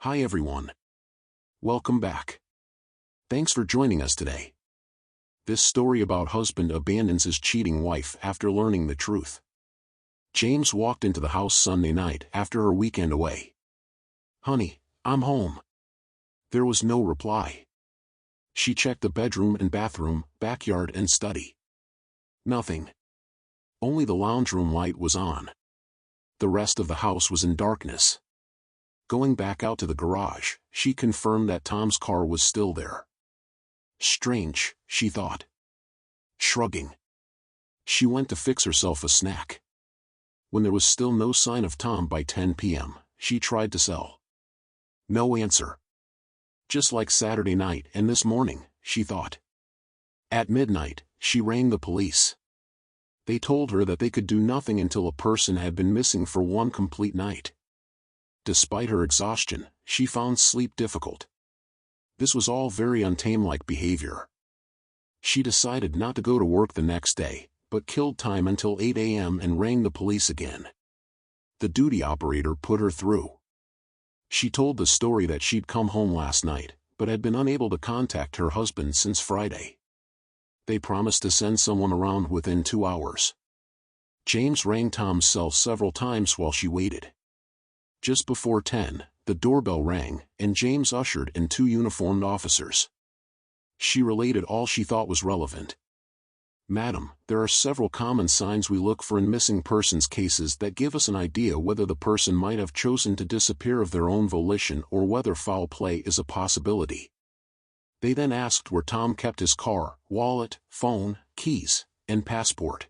Hi everyone. Welcome back. Thanks for joining us today. This story about husband abandons his cheating wife after learning the truth. James walked into the house Sunday night after her weekend away. "Honey, I'm home." There was no reply. She checked the bedroom and bathroom, backyard and study. Nothing. Only the lounge room light was on. The rest of the house was in darkness. Going back out to the garage, she confirmed that Tom's car was still there. Strange, she thought. Shrugging, she went to fix herself a snack. When there was still no sign of Tom by 10 p.m., she tried to cell. No answer. Just like Saturday night and this morning, she thought. At midnight, she rang the police. They told her that they could do nothing until a person had been missing for one complete night. Despite her exhaustion, she found sleep difficult. This was all very untamelike behavior. She decided not to go to work the next day, but killed time until 8 a.m. and rang the police again. The duty operator put her through. She told the story that she'd come home last night, but had been unable to contact her husband since Friday. They promised to send someone around within 2 hours. James rang Tom's cell several times while she waited. Just before 10, the doorbell rang, and James ushered in 2 uniformed officers. She related all she thought was relevant. "Madam, there are several common signs we look for in missing persons cases that give us an idea whether the person might have chosen to disappear of their own volition or whether foul play is a possibility." They then asked where Tom kept his car, wallet, phone, keys, and passport.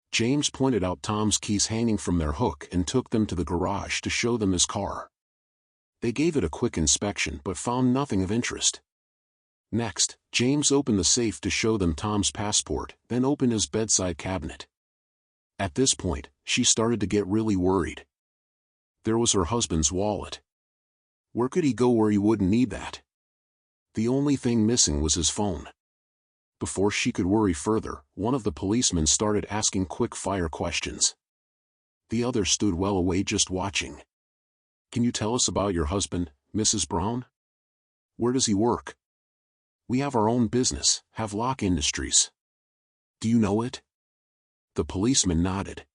James pointed out Tom's keys hanging from their hook and took them to the garage to show them his car. They gave it a quick inspection but found nothing of interest. Next, James opened the safe to show them Tom's passport, then opened his bedside cabinet. At this point, she started to get really worried. There was her husband's wallet. Where could he go where he wouldn't need that? The only thing missing was his phone. Before she could worry further, one of the policemen started asking quick-fire questions. The other stood well away just watching. "Can you tell us about your husband, Mrs. Brown? Where does he work?" "We have our own business, Havelock Industries." "Do you know it?" The policeman nodded.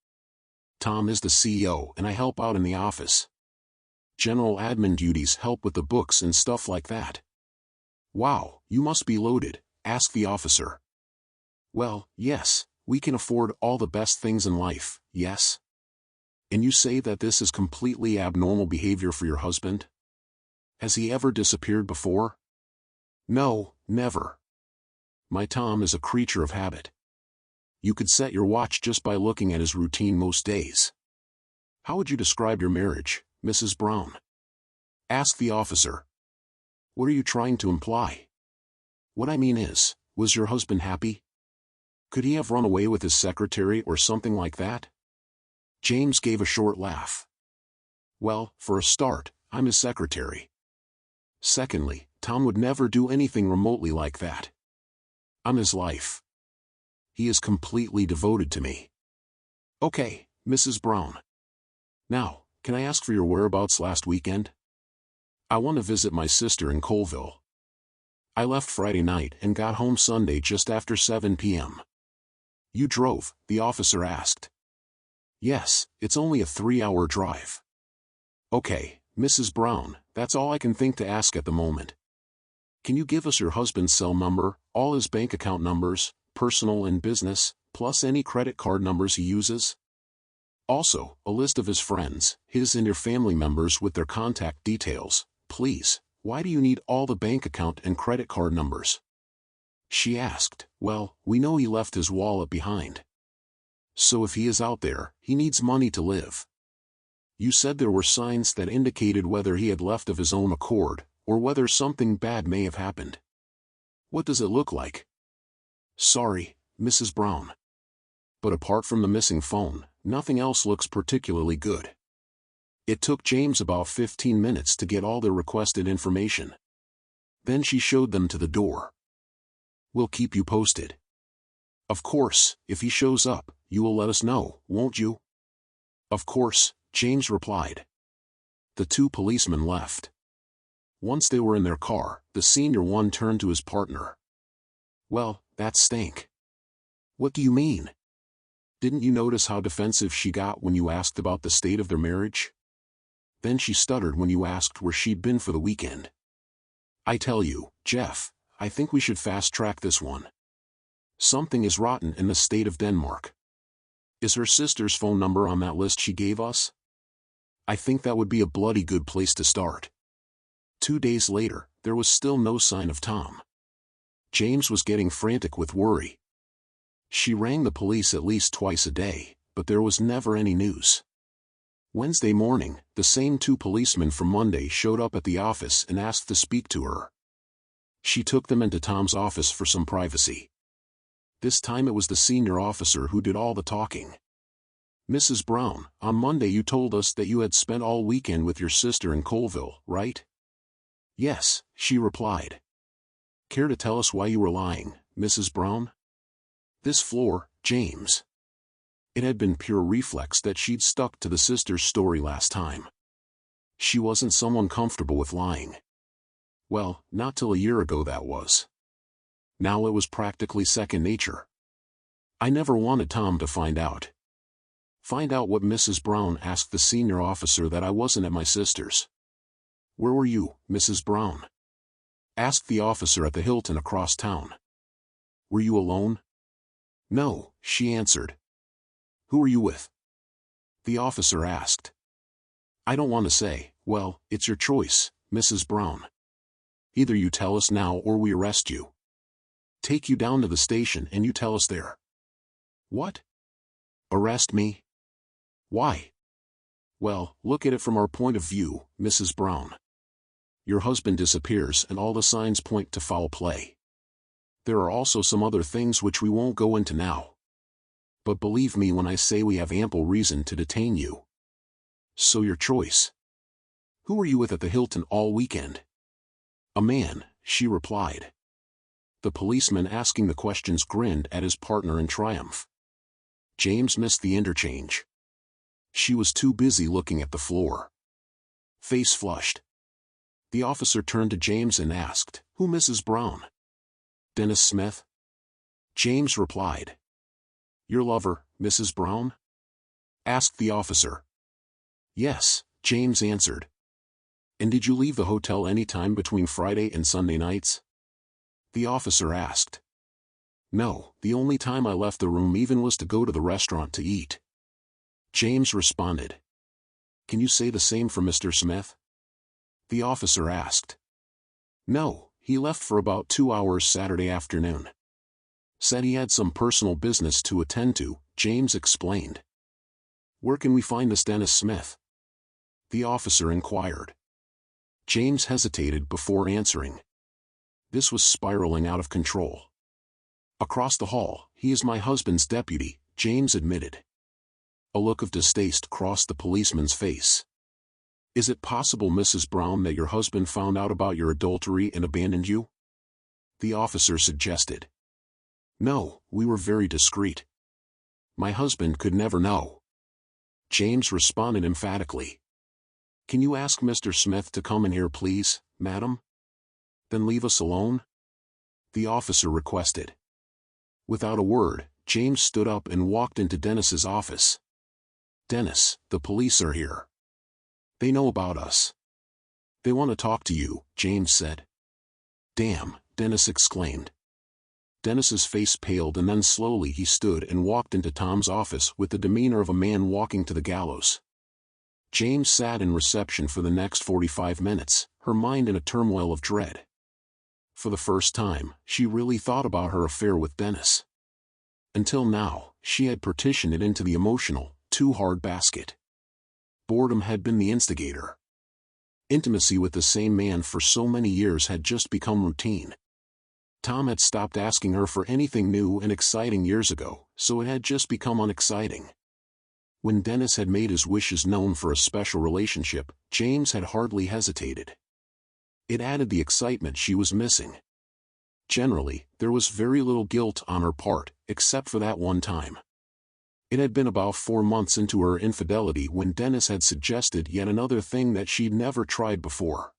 "Tom is the CEO and I help out in the office. General admin duties help with the books and stuff like that." "Wow, you must be loaded," asked the officer. "Well, yes, we can afford all the best things in life, yes." "And you say that this is completely abnormal behavior for your husband? Has he ever disappeared before?" "No, never. My Tom is a creature of habit. You could set your watch just by looking at his routine most days." "How would you describe your marriage, Mrs. Brown?" asked the officer. "What are you trying to imply?" "What I mean is, was your husband happy? Could he have run away with his secretary or something like that?" James gave a short laugh. "Well, for a start, I'm his secretary. Secondly, Tom would never do anything remotely like that. I'm his life. He is completely devoted to me." "Okay, Mrs. Brown. Now, can I ask for your whereabouts last weekend?" "I want to visit my sister in Colville. I left Friday night and got home Sunday just after 7 p.m. "You drove?" the officer asked. "Yes, it's only a 3-hour drive." "Okay, Mrs. Brown, that's all I can think to ask at the moment. Can you give us your husband's cell number, all his bank account numbers, personal and business, plus any credit card numbers he uses? Also, a list of his friends, his and your family members with their contact details, please. Why do you need all the bank account and credit card numbers?" She asked. "Well, we know he left his wallet behind. So if he is out there, he needs money to live. You said there were signs that indicated whether he had left of his own accord, or whether something bad may have happened. What does it look like?" "Sorry, Mrs. Brown. But apart from the missing phone, nothing else looks particularly good." It took James about 15 minutes to get all the requested information. Then she showed them to the door. "We'll keep you posted." "Of course, if he shows up, you will let us know, won't you?" "Of course," James replied. The 2 policemen left. Once they were in their car, the senior one turned to his partner. "Well, that stank." "What do you mean?" "Didn't you notice how defensive she got when you asked about the state of their marriage? Then she stuttered when you asked where she'd been for the weekend. I tell you, Jeff, I think we should fast-track this one. Something is rotten in the state of Denmark. Is her sister's phone number on that list she gave us? I think that would be a bloody good place to start." 2 days later, there was still no sign of Tom. James was getting frantic with worry. She rang the police at least twice a day, but there was never any news. Wednesday morning, the same 2 policemen from Monday showed up at the office and asked to speak to her. She took them into Tom's office for some privacy. This time it was the senior officer who did all the talking. "Mrs. Brown, on Monday you told us that you had spent all weekend with your sister in Colville, right?" "Yes," she replied. "Care to tell us why you were lying, Mrs. Brown?" "This floor, James." It had been pure reflex that she'd stuck to the sister's story last time. She wasn't someone comfortable with lying. Well, not till a year ago that was. Now it was practically second nature. "I never wanted Tom to find out." "Find out what?" Mrs. Brown asked the senior officer. "That I wasn't at my sister's." "Where were you, Mrs. Brown?" asked the officer. "At the Hilton across town." "Were you alone?" "No," she answered. "Who were you with?" the officer asked. "I don't want to say." "Well, it's your choice, Mrs. Brown. Either you tell us now or we arrest you. Take you down to the station and you tell us there." "What? Arrest me? Why?" "Well, look at it from our point of view, Mrs. Brown. Your husband disappears and all the signs point to foul play. There are also some other things which we won't go into now. But believe me when I say we have ample reason to detain you. So your choice. Who were you with at the Hilton all weekend?" "A man," she replied. The policeman asking the questions grinned at his partner in triumph. James missed the interchange. She was too busy looking at the floor. Face flushed. The officer turned to James and asked, "Who, Mrs. Brown?" "Dennis Smith." James replied. "Your lover, Mrs. Brown?" asked the officer. "Yes," James answered. "And did you leave the hotel any time between Friday and Sunday nights?" the officer asked. "No, the only time I left the room even was to go to the restaurant to eat." James responded. "Can you say the same for Mr. Smith?" the officer asked. "No, he left for about 2 hours Saturday afternoon. Said he had some personal business to attend to," James explained. "Where can we find this Dennis Smith?" the officer inquired. James hesitated before answering. This was spiraling out of control. "Across the hall, he is my husband's deputy," James admitted. A look of distaste crossed the policeman's face. "Is it possible, Mrs. Brown, that your husband found out about your adultery and abandoned you?" the officer suggested. "No, we were very discreet. My husband could never know," James responded emphatically. "Can you ask Mr. Smith to come in here, please, madam? Then leave us alone," the officer requested. Without a word, James stood up and walked into Dennis's office. "Dennis, the police are here. They know about us. They want to talk to you," James said. "Damn," Dennis exclaimed. Dennis's face paled and then slowly he stood and walked into Tom's office with the demeanor of a man walking to the gallows. James sat in reception for the next 45 minutes, her mind in a turmoil of dread. For the first time, she really thought about her affair with Dennis. Until now, she had partitioned it into the emotional, too hard basket. Boredom had been the instigator. Intimacy with the same man for so many years had just become routine. Tom had stopped asking her for anything new and exciting years ago, so it had just become unexciting. When Dennis had made his wishes known for a special relationship, James had hardly hesitated. It added the excitement she was missing. Generally, there was very little guilt on her part, except for that one time. It had been about 4 months into her infidelity when Dennis had suggested yet another thing that she'd never tried before.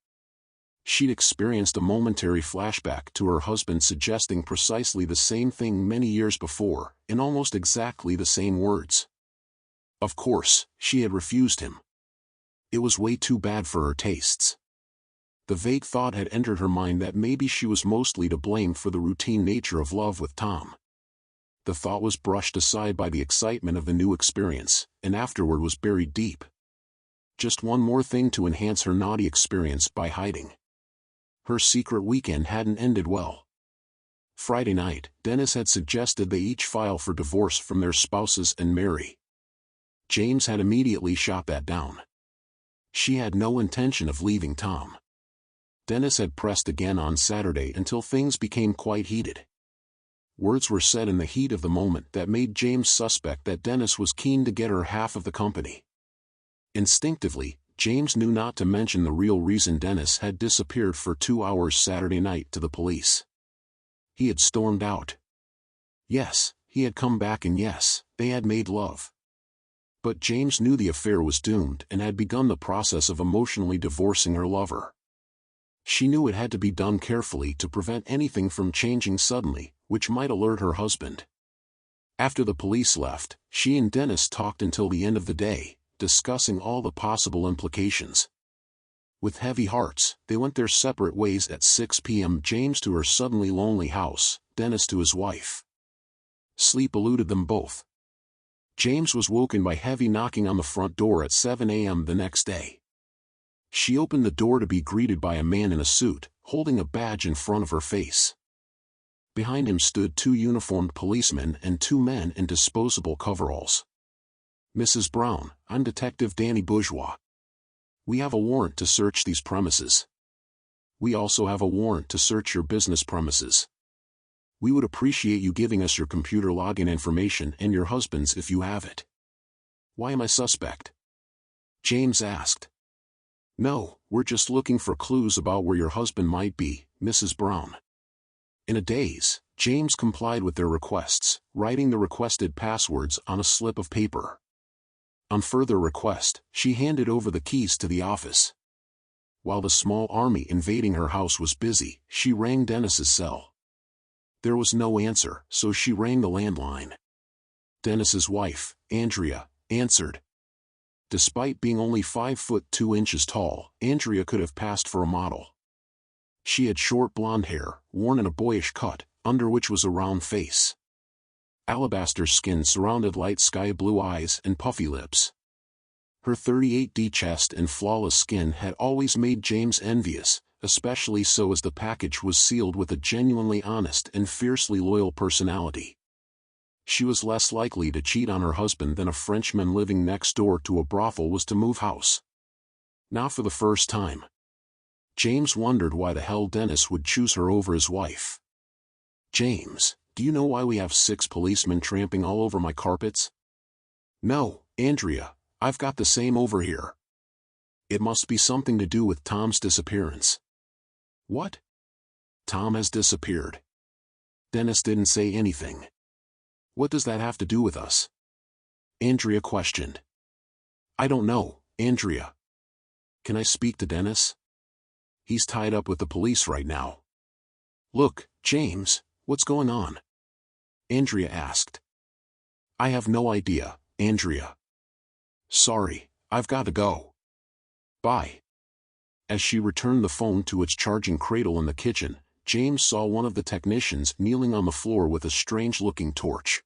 She'd experienced a momentary flashback to her husband suggesting precisely the same thing many years before, in almost exactly the same words. Of course, she had refused him. It was way too bad for her tastes. The vague thought had entered her mind that maybe she was mostly to blame for the routine nature of love with Tom. The thought was brushed aside by the excitement of the new experience, and afterward was buried deep. Just one more thing to enhance her naughty experience by hiding. Her secret weekend hadn't ended well. Friday night, Dennis had suggested they each file for divorce from their spouses and marry. James had immediately shot that down. She had no intention of leaving Tom. Dennis had pressed again on Saturday until things became quite heated. Words were said in the heat of the moment that made James suspect that Dennis was keen to get her half of the company. Instinctively, James knew not to mention the real reason Dennis had disappeared for 2 hours Saturday night to the police. He had stormed out. Yes, he had come back, and yes, they had made love. But James knew the affair was doomed and had begun the process of emotionally divorcing her lover. She knew it had to be done carefully to prevent anything from changing suddenly, which might alert her husband. After the police left, she and Dennis talked until the end of the day, discussing all the possible implications. With heavy hearts, they went their separate ways at 6 p.m. James to her suddenly lonely house, Dennis to his wife. Sleep eluded them both. James was woken by heavy knocking on the front door at 7 a.m. the next day. She opened the door to be greeted by a man in a suit, holding a badge in front of her face. Behind him stood 2 uniformed policemen and 2 men in disposable coveralls. "Mrs. Brown, I'm Detective Danny Bourgeois. We have a warrant to search these premises. We also have a warrant to search your business premises. We would appreciate you giving us your computer login information and your husband's if you have it." "Why am I suspect?" James asked. "No, we're just looking for clues about where your husband might be, Mrs. Brown." In a daze, James complied with their requests, writing the requested passwords on a slip of paper. On further request, she handed over the keys to the office. While the small army invading her house was busy, she rang Dennis's cell. There was no answer, so she rang the landline. Dennis's wife, Andrea, answered. Despite being only 5'2" tall, Andrea could have passed for a model. She had short blonde hair, worn in a boyish cut, under which was a round face. Alabaster skin surrounded light sky blue eyes and puffy lips. Her 38D chest and flawless skin had always made James envious, especially so as the package was sealed with a genuinely honest and fiercely loyal personality. She was less likely to cheat on her husband than a Frenchman living next door to a brothel was to move house. Now for the first time, James wondered why the hell Dennis would choose her over his wife. "James, do you know why we have 6 policemen tramping all over my carpets?" "No, Andrea, I've got the same over here." "It must be something to do with Tom's disappearance." "What?" "Tom has disappeared." Dennis didn't say anything. "What does that have to do with us?" Andrea questioned. "I don't know, Andrea. Can I speak to Dennis? He's tied up with the police right now." "Look, James, what's going on?" Andrea asked. "I have no idea, Andrea. Sorry, I've got to go. Bye." As she returned the phone to its charging cradle in the kitchen, James saw one of the technicians kneeling on the floor with a strange-looking torch.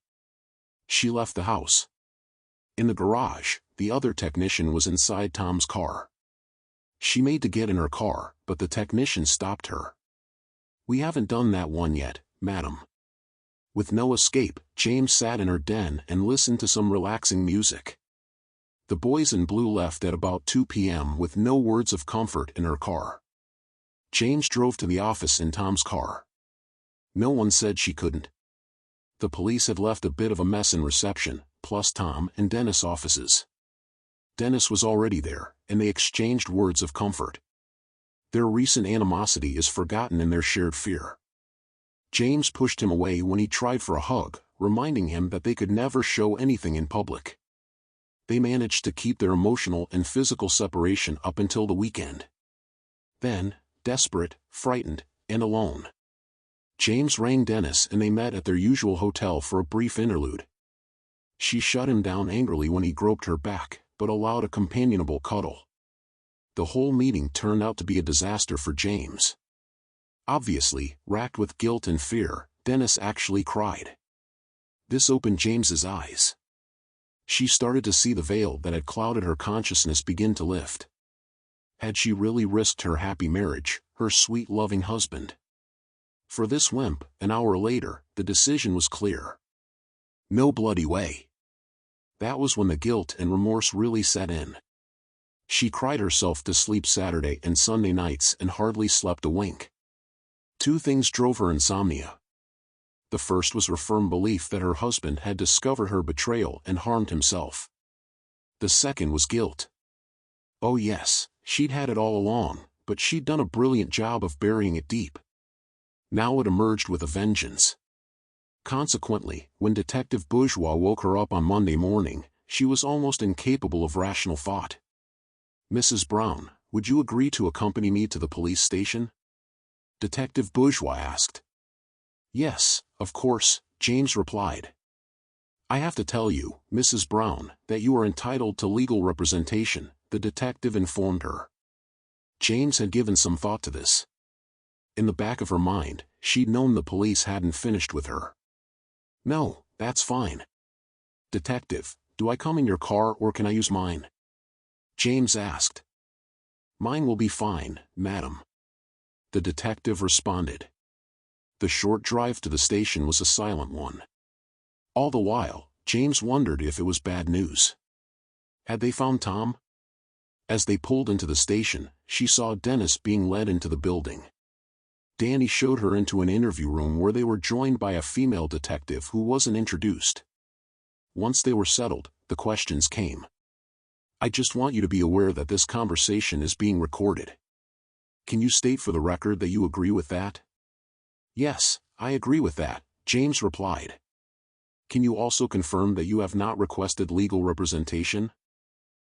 She left the house. In the garage, the other technician was inside Tom's car. She made to get in her car, but the technician stopped her. "We haven't done that one yet, madam." With no escape, James sat in her den and listened to some relaxing music. The boys in blue left at about 2 p.m. with no words of comfort in her car. James drove to the office in Tom's car. No one said she couldn't. The police had left a bit of a mess in reception, plus Tom and Dennis' offices. Dennis was already there, and they exchanged words of comfort. Their recent animosity is forgotten in their shared fear. James pushed him away when he tried for a hug, reminding him that they could never show anything in public. They managed to keep their emotional and physical separation up until the weekend. Then, desperate, frightened, and alone. James rang Dennis and they met at their usual hotel for a brief interlude. She shut him down angrily when he groped her back, but allowed a companionable cuddle. The whole meeting turned out to be a disaster for James. Obviously, racked with guilt and fear, Dennis actually cried. This opened James's eyes. She started to see the veil that had clouded her consciousness begin to lift. Had she really risked her happy marriage, her sweet loving husband? For this wimp, an hour later, the decision was clear. No bloody way. That was when the guilt and remorse really set in. She cried herself to sleep Saturday and Sunday nights and hardly slept a wink. Two things drove her insomnia. The first was her firm belief that her husband had discovered her betrayal and harmed himself. The second was guilt. Oh yes, she'd had it all along, but she'd done a brilliant job of burying it deep. Now it emerged with a vengeance. Consequently, when Detective Bourgeois woke her up on Monday morning, she was almost incapable of rational thought. "Mrs. Brown, would you agree to accompany me to the police station?" Detective Bourgeois asked. "Yes, of course," James replied. "I have to tell you, Mrs. Brown, that you are entitled to legal representation," the detective informed her. James had given some thought to this. In the back of her mind, she'd known the police hadn't finished with her. "No, that's fine. Detective, do I come in your car or can I use mine?" James asked. "Mine will be fine, madam," the detective responded. The short drive to the station was a silent one. All the while, James wondered if it was bad news. Had they found Tom? As they pulled into the station, she saw Dennis being led into the building. Danny showed her into an interview room where they were joined by a female detective who wasn't introduced. Once they were settled, the questions came. "I just want you to be aware that this conversation is being recorded. Can you state for the record that you agree with that?" "Yes, I agree with that," James replied. "Can you also confirm that you have not requested legal representation?"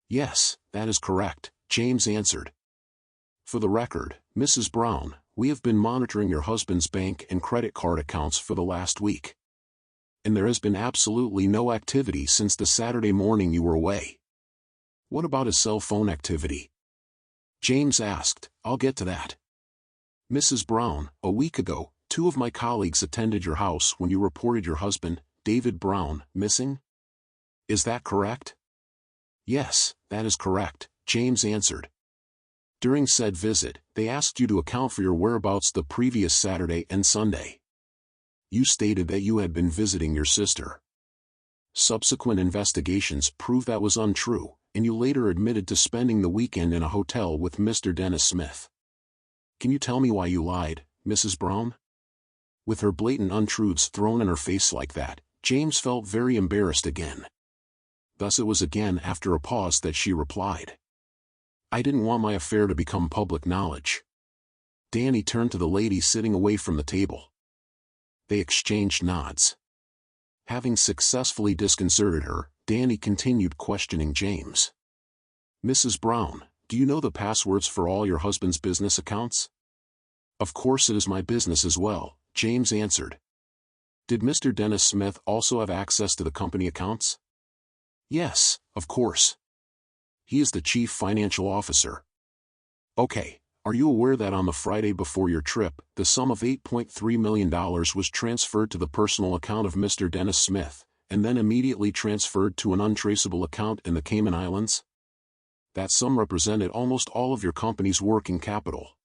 "Yes, that is correct," James answered. "For the record, Mrs. Brown, we have been monitoring your husband's bank and credit card accounts for the last week. And there has been absolutely no activity since the Saturday morning you were away." "What about his cell phone activity?" James asked. "I'll get to that. Mrs. Brown, a week ago, 2 of my colleagues attended your house when you reported your husband, David Brown, missing. Is that correct?" "Yes, that is correct," James answered. "During said visit, they asked you to account for your whereabouts the previous Saturday and Sunday. You stated that you had been visiting your sister. Subsequent investigations proved that was untrue, and you later admitted to spending the weekend in a hotel with Mr. Dennis Smith. Can you tell me why you lied, Mrs. Brown?" With her blatant untruths thrown in her face like that, James felt very embarrassed again. Thus it was again after a pause that she replied. "I didn't want my affair to become public knowledge." Danny turned to the lady sitting away from the table. They exchanged nods. Having successfully disconcerted her, Danny continued questioning James. "Mrs. Brown, do you know the passwords for all your husband's business accounts?" "Of course it is my business as well," James answered. "Did Mr. Dennis Smith also have access to the company accounts?" "Yes, of course. He is the chief financial officer." "Okay, are you aware that on the Friday before your trip, the sum of $8.3 million was transferred to the personal account of Mr. Dennis Smith, and then immediately transferred to an untraceable account in the Cayman Islands? That sum represented almost all of your company's working capital.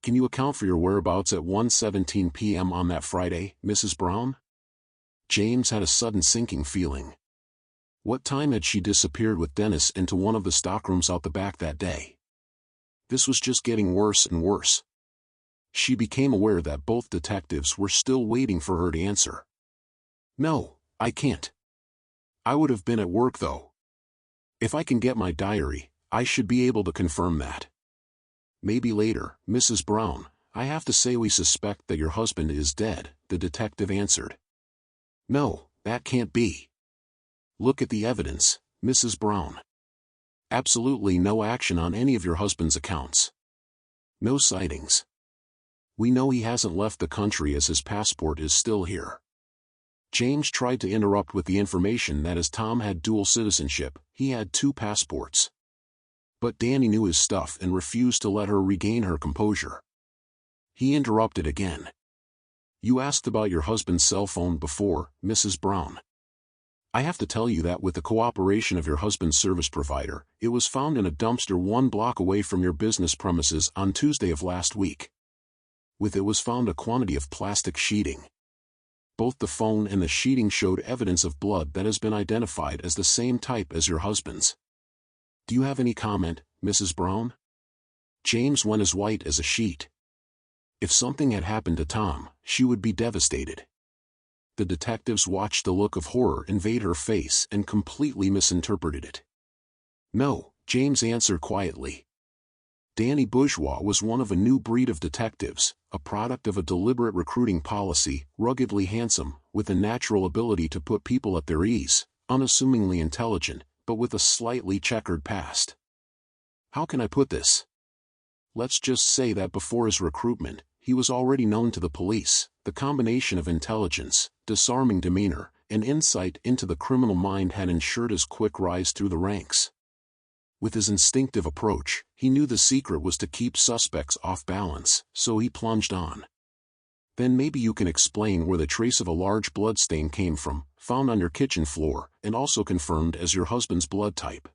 Can you account for your whereabouts at 1:17 p.m. on that Friday, Mrs. Brown?" James had a sudden sinking feeling. What time had she disappeared with Dennis into one of the stockrooms out the back that day? This was just getting worse and worse. She became aware that both detectives were still waiting for her to answer. "No, I can't. I would have been at work though. If I can get my diary, I should be able to confirm that." "Maybe later, Mrs. Brown. I have to say we suspect that your husband is dead," the detective answered. "No, that can't be. Look at the evidence, Mrs. Brown. Absolutely no action on any of your husband's accounts. No sightings. We know he hasn't left the country as his passport is still here. James tried to interrupt with the information that as Tom had dual citizenship, he had 2 passports. But Danny knew his stuff and refused to let her regain her composure. He interrupted again. You asked about your husband's cell phone before, Mrs. Brown. I have to tell you that with the cooperation of your husband's service provider, it was found in a dumpster 1 block away from your business premises on Tuesday of last week. With it was found a quantity of plastic sheeting. Both the phone and the sheeting showed evidence of blood that has been identified as the same type as your husband's. Do you have any comment, Mrs. Brown? James went as white as a sheet. If something had happened to Tom, she would be devastated. The detectives watched the look of horror invade her face and completely misinterpreted it. No, James answered quietly. Danny Bourgeois was one of a new breed of detectives, a product of a deliberate recruiting policy, ruggedly handsome, with a natural ability to put people at their ease, unassumingly intelligent, but with a slightly checkered past. How can I put this? Let's just say that before his recruitment, he was already known to the police. The combination of intelligence, disarming demeanor, and insight into the criminal mind had ensured his quick rise through the ranks. With his instinctive approach, he knew the secret was to keep suspects off balance, so he plunged on. Then maybe you can explain where the trace of a large bloodstain came from, found on your kitchen floor, and also confirmed as your husband's blood type.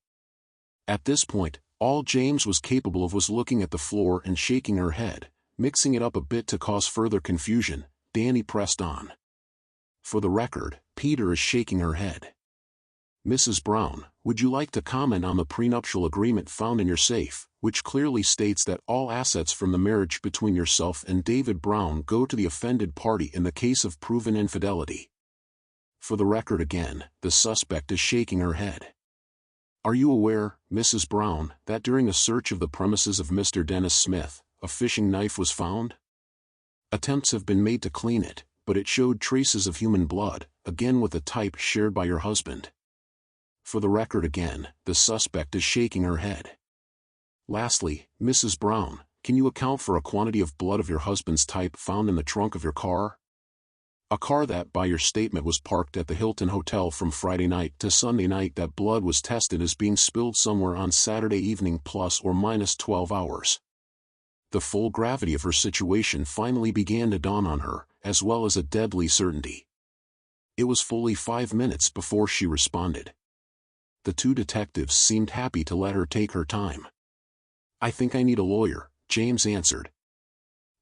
At this point, all James was capable of was looking at the floor and shaking her head. Mixing it up a bit to cause further confusion, Danny pressed on. For the record, Peter is shaking her head. Mrs. Brown, would you like to comment on the prenuptial agreement found in your safe, which clearly states that all assets from the marriage between yourself and David Brown go to the offended party in the case of proven infidelity? For the record again, the suspect is shaking her head. Are you aware, Mrs. Brown, that during a search of the premises of Mr. Dennis Smith, a fishing knife was found? Attempts have been made to clean it, but it showed traces of human blood, again with a type shared by your husband. For the record again, the suspect is shaking her head. Lastly, Mrs. Brown, can you account for a quantity of blood of your husband's type found in the trunk of your car? A car that, by your statement, was parked at the Hilton Hotel from Friday night to Sunday night. That blood was tested as being spilled somewhere on Saturday evening plus or minus 12 hours. The full gravity of her situation finally began to dawn on her, as well as a deadly certainty. It was fully 5 minutes before she responded. The 2 detectives seemed happy to let her take her time. I think I need a lawyer, James answered.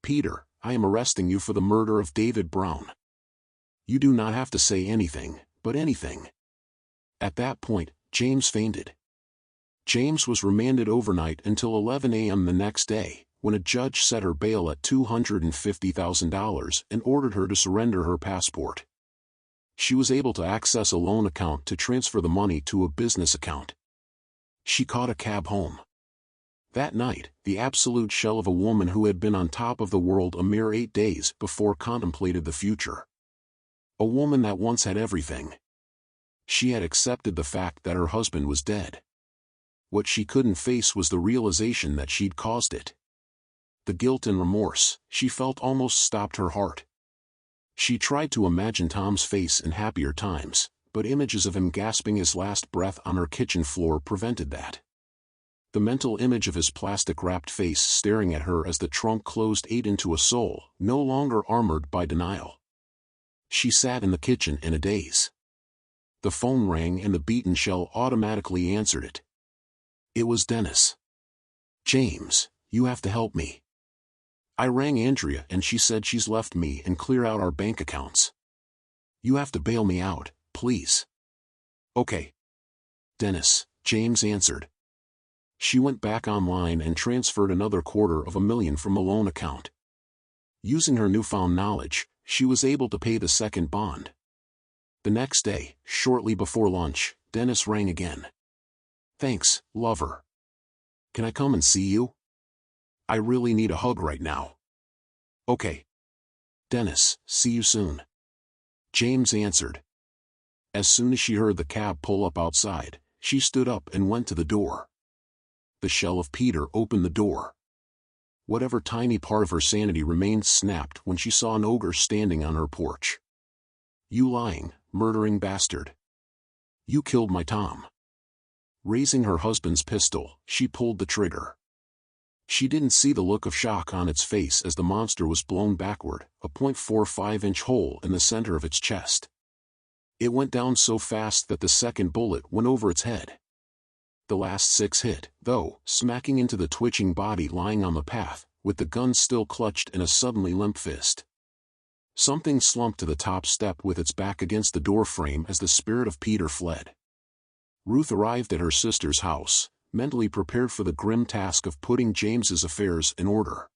Peter, I am arresting you for the murder of David Brown. You do not have to say anything, but anything. At that point, James fainted. James was remanded overnight until 11 a.m. the next day, when a judge set her bail at $250,000 and ordered her to surrender her passport. She was able to access a loan account to transfer the money to a business account. She caught a cab home. That night, the absolute shell of a woman who had been on top of the world a mere 8 days before contemplated the future. A woman that once had everything. She had accepted the fact that her husband was dead. What she couldn't face was the realization that she'd caused it. The guilt and remorse she felt almost stopped her heart. She tried to imagine Tom's face in happier times, but images of him gasping his last breath on her kitchen floor prevented that. The mental image of his plastic-wrapped face staring at her as the trunk closed ate into a soul, no longer armored by denial. She sat in the kitchen in a daze. The phone rang and the beaten shell automatically answered it. It was Dennis. James, you have to help me. I rang Andrea and she said she's left me and clear out our bank accounts. You have to bail me out, please. Okay. Dennis, James answered. She went back online and transferred another $250,000 from a loan account. Using her newfound knowledge, she was able to pay the second bond. The next day, shortly before lunch, Dennis rang again. Thanks, lover. Can I come and see you? I really need a hug right now. Okay. Dennis, see you soon. James answered. As soon as she heard the cab pull up outside, she stood up and went to the door. The shell of Peter opened the door. Whatever tiny part of her sanity remained snapped when she saw an ogre standing on her porch. "You lying, murdering bastard. You killed my Tom." Raising her husband's pistol, she pulled the trigger. She didn't see the look of shock on its face as the monster was blown backward, a .45-inch hole in the center of its chest. It went down so fast that the second bullet went over its head. The last 6 hit, though, smacking into the twitching body lying on the path, with the gun still clutched in a suddenly limp fist. Something slumped to the top step with its back against the doorframe as the spirit of Peter fled. Ruth arrived at her sister's house, mentally prepared for the grim task of putting James's affairs in order.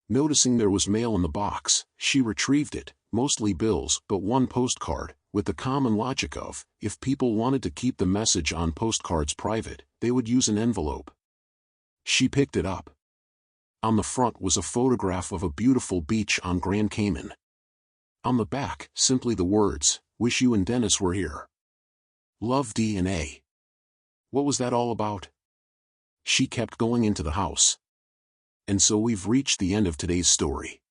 Noticing there was mail in the box, she retrieved it, mostly bills but one postcard, with the common logic of, if people wanted to keep the message on postcards private, they would use an envelope. She picked it up. On the front was a photograph of a beautiful beach on Grand Cayman. On the back, simply the words, "Wish you and Dennis were here. Love DNA." What was that all about? She kept going into the house. And so we've reached the end of today's story.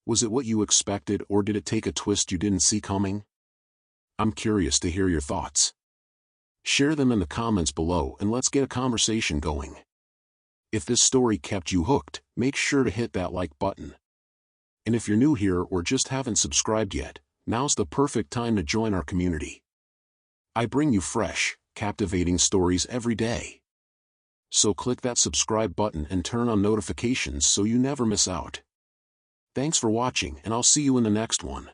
Was it what you expected, or did it take a twist you didn't see coming? I'm curious to hear your thoughts. Share them in the comments below and let's get a conversation going. If this story kept you hooked, make sure to hit that like button. And if you're new here or just haven't subscribed yet, now's the perfect time to join our community. I bring you fresh, captivating stories every day. So click that subscribe button and turn on notifications so you never miss out. Thanks for watching, and I'll see you in the next one.